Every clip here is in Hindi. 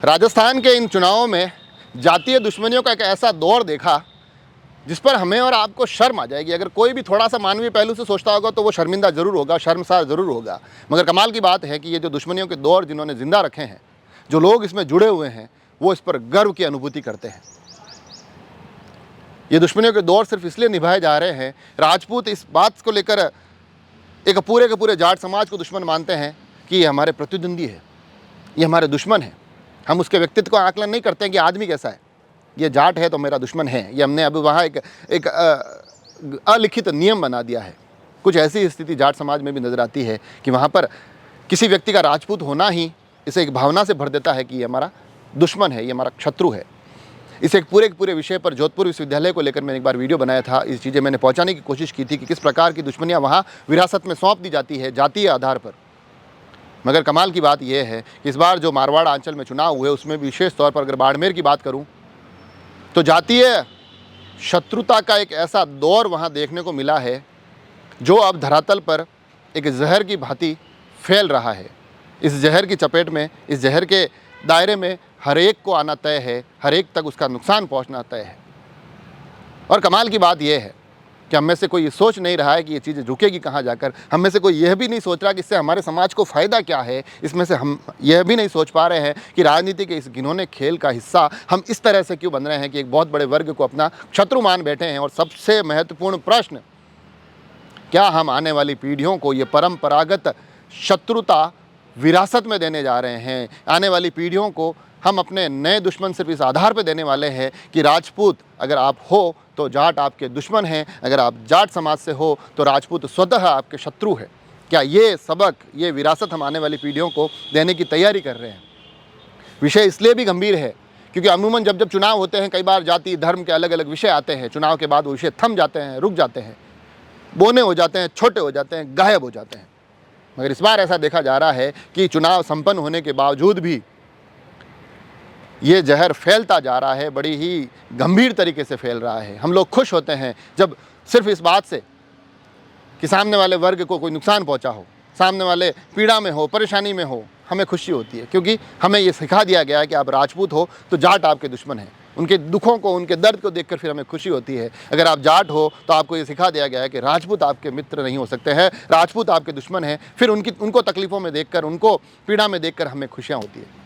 राजस्थान के इन चुनावों में जातीय दुश्मनियों का एक ऐसा दौर देखा जिस पर हमें और आपको शर्म आ जाएगी। अगर कोई भी थोड़ा सा मानवीय पहलू से सोचता होगा तो वो शर्मिंदा ज़रूर होगा, शर्मसार ज़रूर होगा। मगर कमाल की बात है कि ये जो दुश्मनियों के दौर जिन्होंने ज़िंदा रखे हैं, जो लोग इसमें जुड़े हुए हैं, वो इस पर गर्व की अनुभूति करते हैं। ये दुश्मनियों के दौर सिर्फ इसलिए निभाए जा रहे हैं, राजपूत इस बात को लेकर एक पूरे के पूरे जाट समाज को दुश्मन मानते हैं कि ये हमारे प्रतिद्वंदी है, ये हमारे दुश्मन है। हम उसके व्यक्तित्व का आकलन नहीं करते हैं कि आदमी कैसा है, ये जाट है तो मेरा दुश्मन है। ये हमने अभी वहाँ एक अलिखित नियम बना दिया है। कुछ ऐसी स्थिति जाट समाज में भी नज़र आती है कि वहाँ पर किसी व्यक्ति का राजपूत होना ही इसे एक भावना से भर देता है कि ये हमारा दुश्मन है, ये हमारा शत्रु है। इस एक पूरे विषय पर जोधपुर विश्वविद्यालय को लेकर मैंने एक बार वीडियो बनाया था। इस चीज़ें मैंने पहुँचाने की कोशिश की थी कि किस प्रकार की दुश्मनियाँ वहाँ विरासत में सौंप दी जाती है जातीय आधार पर। मगर कमाल की बात यह है कि इस बार जो मारवाड़ अंचल में चुनाव हुए उसमें विशेष तौर पर अगर बाड़मेर की बात करूं तो जातीय शत्रुता का एक ऐसा दौर वहां देखने को मिला है जो अब धरातल पर एक जहर की भांति फैल रहा है। इस जहर की चपेट में, इस जहर के दायरे में हर एक को आना तय है, हर एक तक उसका नुकसान पहुंचना तय है। और कमाल की बात यह है कि हम में से कोई ये सोच नहीं रहा है कि ये चीज़ें रुकेगी कहाँ जाकर। हम में से कोई यह भी नहीं सोच रहा कि इससे हमारे समाज को फ़ायदा क्या है। इसमें से हम यह भी नहीं सोच पा रहे हैं कि राजनीति के इस घिनौने खेल का हिस्सा हम इस तरह से क्यों बन रहे हैं कि एक बहुत बड़े वर्ग को अपना शत्रु मान बैठे हैं। और सबसे महत्वपूर्ण प्रश्न, क्या हम आने वाली पीढ़ियों को ये परंपरागत शत्रुता विरासत में देने जा रहे हैं? आने वाली पीढ़ियों को हम अपने नए दुश्मन सिर्फ इस आधार पर देने वाले हैं कि राजपूत अगर आप हो तो जाट आपके दुश्मन हैं, अगर आप जाट समाज से हो तो राजपूत स्वतः आपके शत्रु है? क्या ये सबक, ये विरासत हम आने वाली पीढ़ियों को देने की तैयारी कर रहे हैं? विषय इसलिए भी गंभीर है क्योंकि अमूमन जब चुनाव होते हैं कई बार जाति धर्म के अलग अलग विषय आते हैं। चुनाव के बाद वो विषय थम जाते हैं, रुक जाते हैं, बोने हो जाते हैं, छोटे हो जाते हैं, गायब हो जाते हैं। मगर इस बार ऐसा देखा जा रहा है कि चुनाव संपन्न होने के बावजूद भी ये जहर फैलता जा रहा है, बड़ी ही गंभीर तरीके से फैल रहा है। हम लोग खुश होते हैं जब सिर्फ इस बात से कि सामने वाले वर्ग को कोई नुकसान पहुंचा हो, सामने वाले पीड़ा में हो, परेशानी में हो, हमें खुशी होती है क्योंकि हमें ये सिखा दिया गया है कि आप राजपूत हो तो जाट आपके दुश्मन हैं। उनके दुखों को, उनके दर्द को देखकर फिर हमें खुशी होती है। अगर आप जाट हो तो आपको ये सिखा दिया गया है कि राजपूत आपके मित्र नहीं हो सकते हैं, राजपूत आपके दुश्मन हैं। फिर उनको तकलीफ़ों में देखकर, उनको पीड़ा में देखकर हमें खुशियाँ होती है।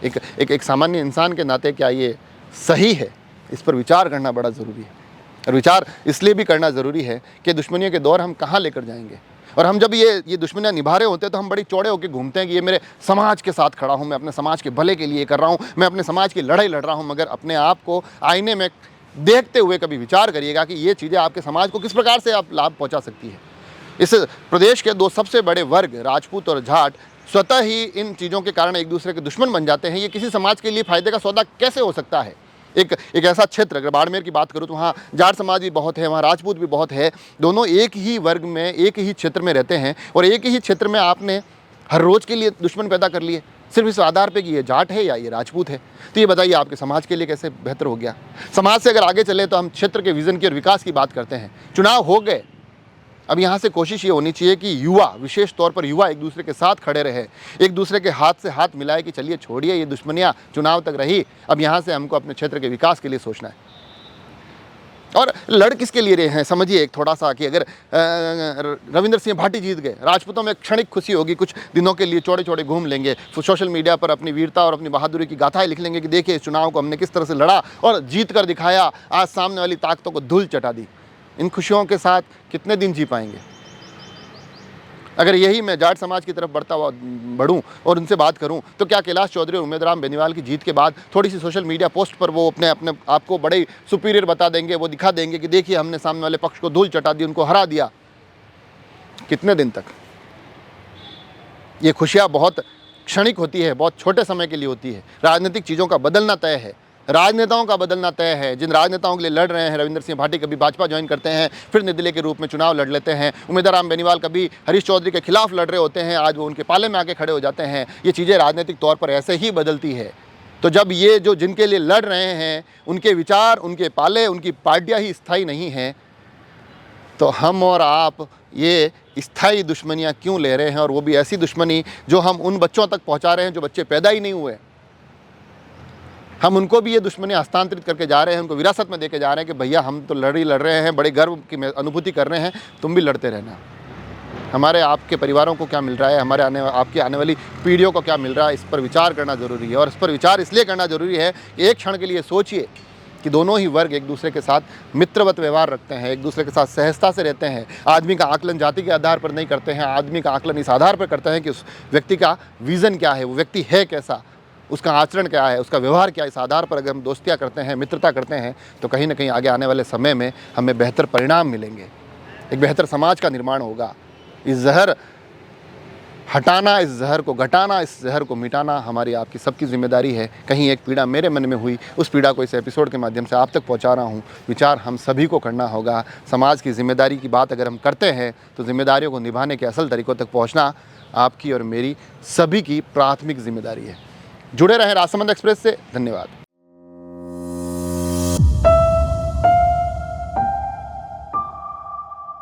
एक सामान्य इंसान के नाते क्या ये सही है? इस पर विचार करना बड़ा ज़रूरी है। और विचार इसलिए भी करना ज़रूरी है कि दुश्मनियों के दौर हम कहाँ लेकर जाएंगे। और हम जब ये दुश्मनियाँ निभा रहे होते हैं तो हम बड़ी चौड़े होकर घूमते हैं कि ये मेरे समाज के साथ खड़ा हूँ, मैं अपने समाज के भले के लिए कर रहा हूँ, मैं अपने समाज की लड़ाई लड़ रहा हूँ। मगर अपने आप को आईने में देखते हुए कभी विचार करिएगा कि ये चीज़ें आपके समाज को किस प्रकार से आप लाभ पहुँचा सकती है। इस प्रदेश के दो सबसे बड़े वर्ग राजपूत और जाट स्वतः ही इन चीज़ों के कारण एक दूसरे के दुश्मन बन जाते हैं। ये किसी समाज के लिए फ़ायदे का सौदा कैसे हो सकता है? एक ऐसा क्षेत्र, अगर बाड़मेर की बात करूँ तो वहाँ जाट समाज भी बहुत है, वहाँ राजपूत भी बहुत है। दोनों एक ही वर्ग में, एक ही क्षेत्र में रहते हैं और एक ही क्षेत्र में आपने हर रोज़ के लिए दुश्मन पैदा कर लिए सिर्फ इस आधार पे कि ये जाट है या ये राजपूत है। तो ये बताइए आपके समाज के लिए कैसे बेहतर हो गया? समाज से अगर आगे चले तो हम क्षेत्र के विज़न की और विकास की बात करते हैं। चुनाव हो गए, अब यहाँ से कोशिश ये होनी चाहिए कि युवा, विशेष तौर पर युवा, एक दूसरे के साथ खड़े रहे, एक दूसरे के हाथ से हाथ मिलाए कि चलिए छोड़िए ये दुश्मनियाँ चुनाव तक रही, अब यहाँ से हमको अपने क्षेत्र के विकास के लिए सोचना है। और लड़ किसके लिए रहे हैं समझिए एक थोड़ा सा कि अगर रविंद्र सिंह भाटी जीत गए, राजपूतों में क्षणिक खुशी होगी, कुछ दिनों के लिए चौड़े चौड़े घूम लेंगे, सोशल मीडिया पर अपनी वीरता और अपनी बहादुरी की गाथाएं लिख लेंगे कि देखिए इस चुनाव को हमने किस तरह से लड़ा और जीत कर दिखाया, आज सामने वाली ताकतों को धूल चटा दी। इन खुशियों के साथ कितने दिन जी पाएंगे? अगर यही मैं जाट समाज की तरफ बढ़ूं और उनसे बात करूं तो क्या कैलाश चौधरी और उमेदराम बेनीवाल की जीत के बाद थोड़ी सी सोशल मीडिया पोस्ट पर वो अपने आप को बड़े सुपीरियर बता देंगे, वो दिखा देंगे कि देखिए हमने सामने वाले पक्ष को धूल चटा दी, उनको हरा दिया? कितने दिन तक? ये खुशियाँ बहुत क्षणिक होती है, बहुत छोटे समय के लिए होती है। राजनीतिक चीज़ों का बदलना तय है, राजनेताओं का बदलना तय है। जिन राजनेताओं के लिए लड़ रहे हैं, रविंद्र सिंह भाटी कभी भाजपा ज्वाइन करते हैं, फिर निर्दलीय के रूप में चुनाव लड़ लेते हैं। उमेदराम बेनीवाल कभी हरीश चौधरी के खिलाफ लड़ रहे होते हैं, आज वो उनके पाले में आके खड़े हो जाते हैं। ये चीज़ें राजनीतिक तौर पर ऐसे ही बदलती है। तो जब ये जो जिनके लिए लड़ रहे हैं उनके विचार, उनके पाले, उनकी पार्टियाँ ही स्थायी नहीं हैं, तो हम और आप ये स्थायी दुश्मनियाँ क्यों ले रहे हैं? और वो भी ऐसी दुश्मनी जो हम उन बच्चों तक पहुँचा रहे हैं जो बच्चे पैदा ही नहीं हुए। हम उनको भी ये दुश्मनी हस्तांतरित करके जा रहे हैं, उनको विरासत में देके जा रहे हैं कि भैया हम तो लड़ रहे हैं, बड़े गर्व की अनुभूति कर रहे हैं, तुम भी लड़ते रहना। हमारे आपके परिवारों को क्या मिल रहा है, हमारे आपकी आने वाली पीढ़ियों को क्या मिल रहा है, इस पर विचार करना ज़रूरी है। और इस पर विचार इसलिए करना ज़रूरी है कि एक क्षण के लिए सोचिए कि दोनों ही वर्ग एक दूसरे के साथ मित्रवत व्यवहार रखते हैं, एक दूसरे के साथ सहजता से रहते हैं। आदमी का आकलन जाति के आधार पर नहीं करते हैं, आदमी का आकलन इस आधार पर करते हैं कि उस व्यक्ति का विज़न क्या है, वो व्यक्ति है कैसा, उसका आचरण क्या है, उसका व्यवहार क्या है। इस आधार पर अगर हम दोस्तियाँ करते हैं, मित्रता करते हैं, तो कहीं ना कहीं आगे आने वाले समय में हमें बेहतर परिणाम मिलेंगे, एक बेहतर समाज का निर्माण होगा। इस जहर हटाना, इस जहर को घटाना, इस जहर को मिटाना हमारी आपकी सबकी जिम्मेदारी है। कहीं एक पीड़ा मेरे मन में हुई, उस पीड़ा को इस एपिसोड के माध्यम से आप तक पहुंचा रहा हूं। विचार हम सभी को करना होगा। समाज की जिम्मेदारी की बात अगर हम करते हैं तो जिम्मेदारियों को निभाने के असल तरीक़ों तक पहुंचना आपकी और मेरी सभी की प्राथमिक जिम्मेदारी है। जुड़े रहें राजसमंद एक्सप्रेस से। धन्यवाद।